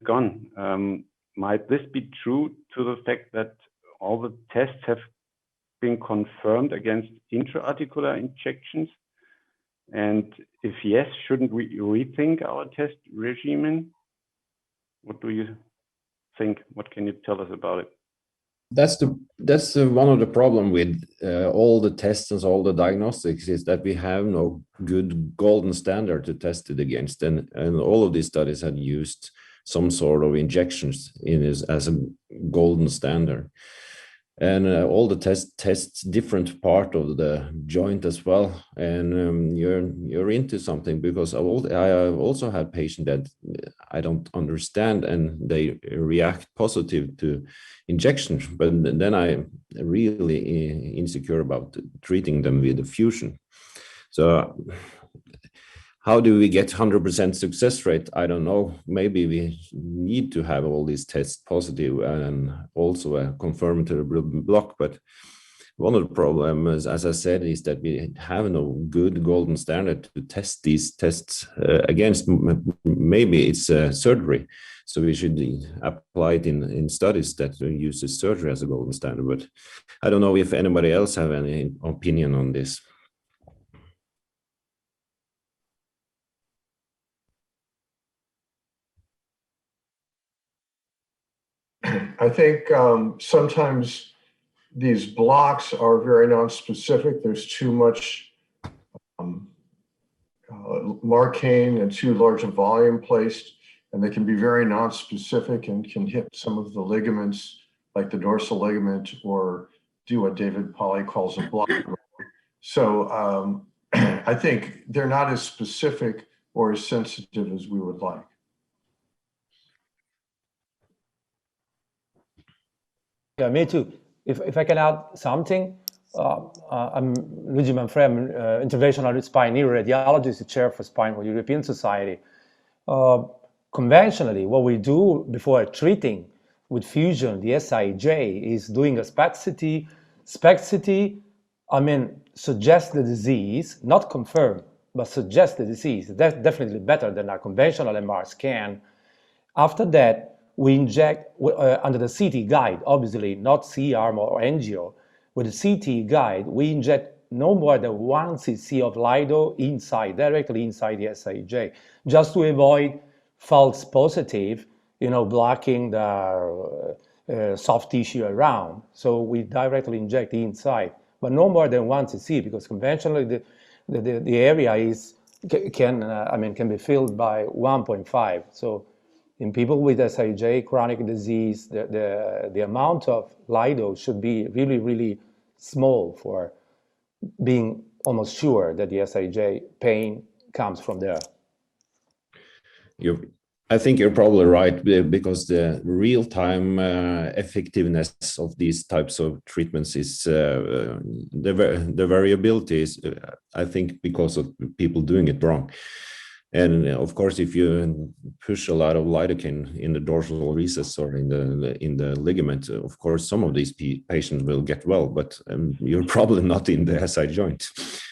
gone. Might this be true to the fact that all the tests have been confirmed against intra-articular injections? And if yes, shouldn't we rethink our test regimen? What do you think? What can you tell us about it? That's one of the problem with all the tests and all the diagnostics is that we have no good golden standard to test it against, and all of these studies had used some sort of injections as a golden standard, and all the tests different part of the joint as well, and you're into something, because I also have patients that I don't understand and they react positive to injections, but then I'm really insecure about treating them with a fusion. So how do we get 100% success rate? I don't know. Maybe we need to have all these tests positive and also a confirmatory block. But one of the problems, as I said, is that we have no good golden standard to test these tests against. Maybe it's surgery. So we should apply it in studies that uses surgery as a golden standard. But I don't know if anybody else have any opinion on this. I think sometimes these blocks are very non-specific. There's too much marcaine and too large a volume placed, and they can be very non-specific and can hit some of the ligaments, like the dorsal ligament, or do what David Polly calls a block. So I think they're not as specific or as sensitive as we would like. Yeah, me too. If I can add something, I'm Luigi Manfredi, I'm interventional spine neuroradiologist, chair for spine for European Society. Conventionally, what we do before treating with fusion, the SIJ, is doing a spexity. Spexity, I mean, suggests the disease, not confirm, but suggest the disease. That's definitely better than a conventional MR scan. After that, we inject under the CT guide, obviously not C-arm or angio. With the CT guide, we inject no more than 1 cc of Lido inside, directly inside the SIJ, just to avoid false positive, blocking the soft tissue around. So we directly inject inside, but no more than 1 cc, because conventionally the area can be filled by 1.5. So in people with SIJ chronic disease, the amount of Lido should be really, really small for being almost sure that the SIJ pain comes from there. I think you're probably right, because the real-time effectiveness of these types of treatments is the variability is, I think, because of people doing it wrong. And of course, if you push a lot of lidocaine in the dorsal recess or in the ligament, of course, some of these patients will get well, but you're probably not in the SI joint.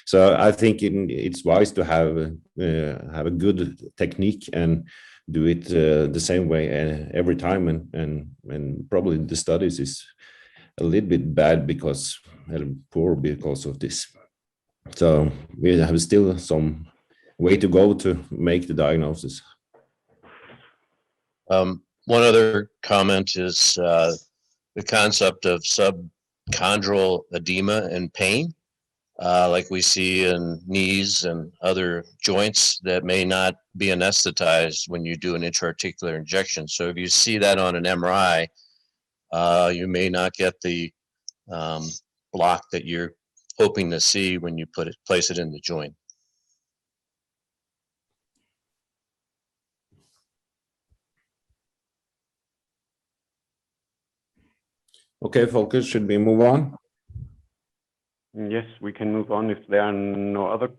So I think it's wise to have a good technique and do it the same way every time. And probably the studies is a little bit bad because poor because of this. So we have still some way to go to make the diagnosis. One other comment is the concept of subchondral edema and pain, like we see in knees and other joints that may not be anesthetized when you do an intra-articular injection. So if you see that on an MRI, you may not get the block that you're hoping to see when you place it in the joint. Okay, Volker, should we move on? Yes, we can move on if there are no other